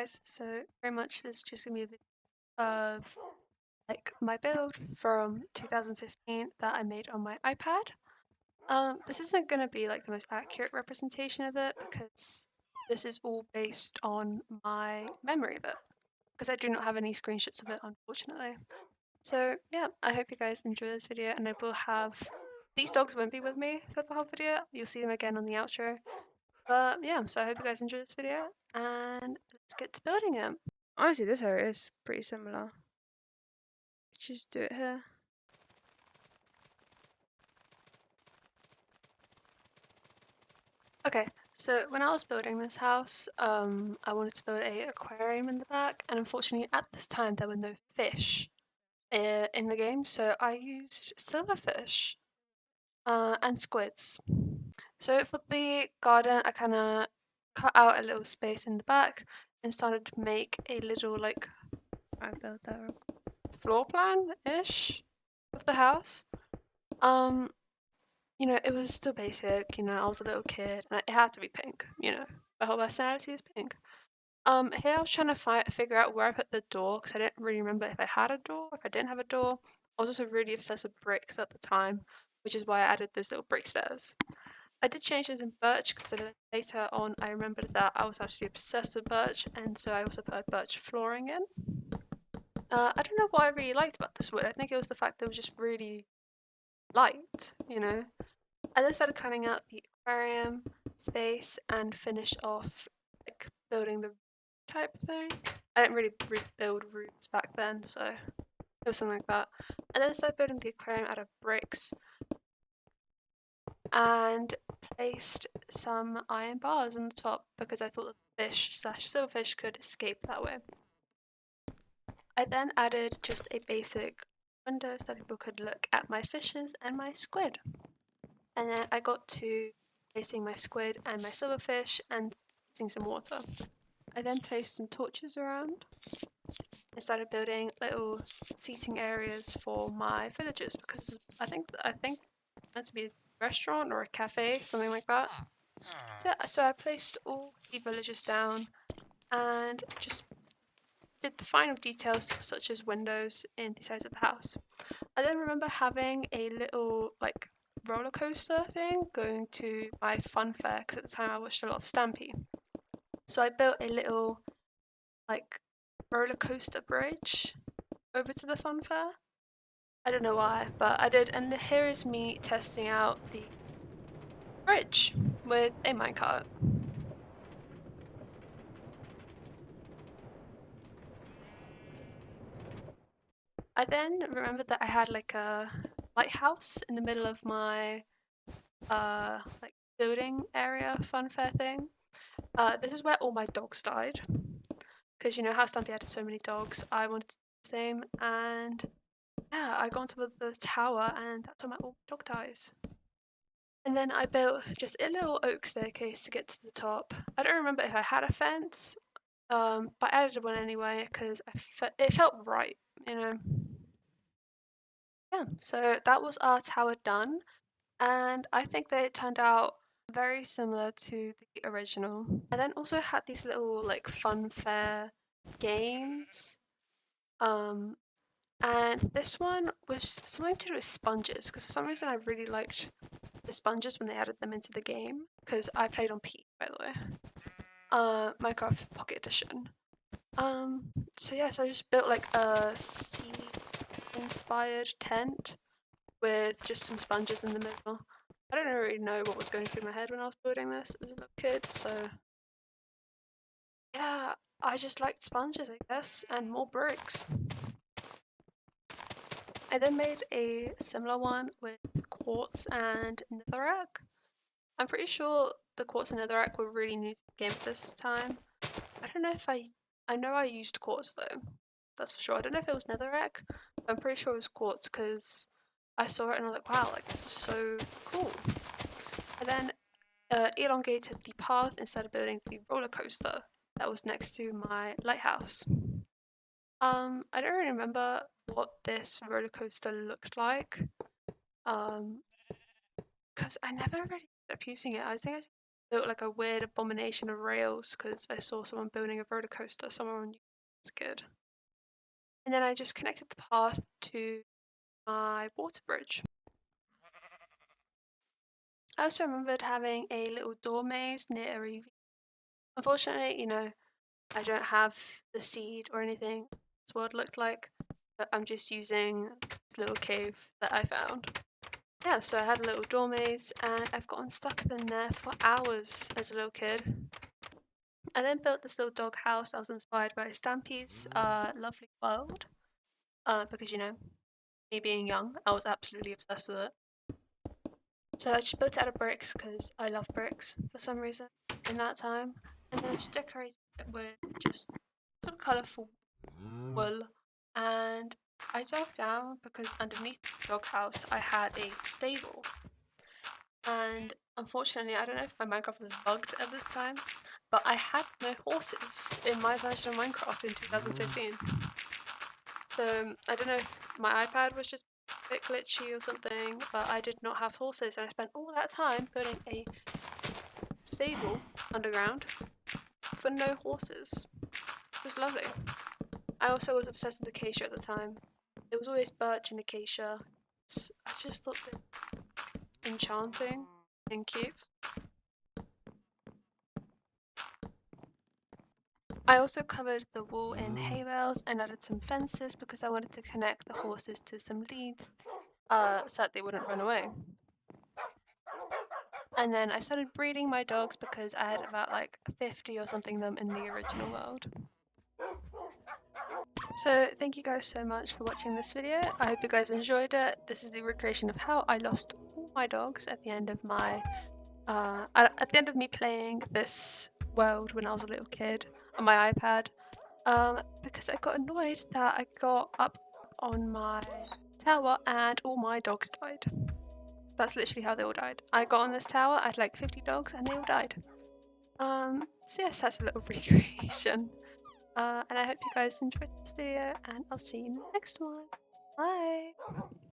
guys, so very much this is just gonna be a video of like my build from 2015 that I made on my iPad. This isn't gonna be like the most accurate representation of it because this is all based on my memory of it because I do not have any screenshots of it, unfortunately. So yeah, I hope you guys enjoy this video, and I will have these dogs won't be with me throughout the whole video. You'll see them again on the outro. But yeah, so I hope you guys enjoy this video, and let's get to building it. Honestly, this area is pretty similar. Just do it here. Okay, so when I was building this house, I wanted to build a aquarium in the back, and unfortunately at this time there were no fish in the game, so I used silverfish and squids. So for the garden, I kind of cut out a little space in the back and started to make a little like I built that real quick. floor plan-ish of the house. You know, it was still basic, you know, I was a little kid and it had to be pink, you know. My whole personality is pink. Here I was trying to figure out where I put the door because I didn't really remember if I had a door, if I didn't have a door. I was also really obsessed with bricks at the time, which is why I added those little brick stairs. I did change it in birch because later on I remembered that I was actually obsessed with birch, and so I also put a birch flooring in. I don't know what I really liked about this wood. I think it was the fact that it was just really light, you know. I then started cutting out the aquarium space and finished off like building the type thing. I didn't really build roots back then, so it was something like that. And then I started building the aquarium out of bricks and placed some iron bars on the top because I thought the fish/silverfish could escape that way. I then added just a basic window so that people could look at my fishes and my squid. And then I got to placing my squid and my silverfish and placing some water. I then placed some torches around and started building little seating areas for my villagers because I think meant to be a restaurant or a cafe, something like that. So I placed all the villagers down and just did the final details such as windows in the sides of the house. I then remember having a little like roller coaster thing going to my fun fair because at the time I watched a lot of Stampy. So I built a little like roller coaster bridge over to the fun fair. I don't know why, but I did, and here is me testing out the bridge with a minecart. I then remembered that I had like a lighthouse in the middle of my like building area fun fair thing. This is where all my dogs died because you know how Stampy had so many dogs. I wanted to do the same, and yeah, I got onto the tower, and that's where my all dog dies. And then I built just a little oak staircase to get to the top. I don't remember if I had a fence, but I added one anyway because it felt right, you know. Yeah, so that was our tower done, and I think that it turned out very similar to the original. I then also had these little like fun fair games, and this one was something to do with sponges because for some reason I really liked the sponges when they added them into the game because I played on P, by the way, Minecraft Pocket Edition. So yeah, so I just built like a sea inspired tent with just some sponges in the middle. I don't really know what was going through my head when I was building this as a little kid, so yeah, I just liked sponges, I guess, and more bricks. I then made a similar one with quartz and netherrack. I'm pretty sure the quartz and netherrack were really new to the game at this time. I don't know if I know I used quartz though. That's for sure. I don't know if it was netherrack, but I'm pretty sure it was quartz because I saw it and I was like, wow, like this is so cool. I then elongated the path instead of building the roller coaster that was next to my lighthouse. I don't really remember what this roller coaster looked like, because I never really ended up using it. I think I built like a weird abomination of rails because I saw someone building a roller coaster somewhere on YouTube. It's good. And then I just connected the path to my water bridge. I also remembered having a little door maze near a ravine. Unfortunately, you know, I don't have the seed or anything this world looked like, but I'm just using this little cave that I found. Yeah, so I had a little door maze and I've gotten stuck in there for hours as a little kid. I then built this little dog house. I was inspired by Stampy's Lovely World because, you know, me being young, I was absolutely obsessed with it. So I just built it out of bricks because I love bricks for some reason in that time. And then I just decorated it with just some colourful wool. And I dug down because underneath the doghouse I had a stable. And unfortunately, I don't know if my Minecraft was bugged at this time, but I had no horses in my version of Minecraft in 2015. So I don't know if my iPad was just a bit glitchy or something, but I did not have horses, and I spent all that time building a stable underground for no horses. It was lovely. I also was obsessed with acacia at the time. It was always birch and acacia. I just thought they were enchanting and cute. I also covered the wall in hay bales and added some fences because I wanted to connect the horses to some leads so that they wouldn't run away. And then I started breeding my dogs because I had about like 50 or something of them in the original world. So thank you guys so much for watching this video. I hope you guys enjoyed it. This is the recreation of how I lost all my dogs at the end of my at the end of me playing this world when I was a little kid on my iPad. Because I got annoyed that I got up on my tower and all my dogs died. That's literally how they all died. I got on this tower, I had like 50 dogs and they all died. So yes, that's a little recreation. And I hope you guys enjoyed this video and I'll see you in the next one. Bye!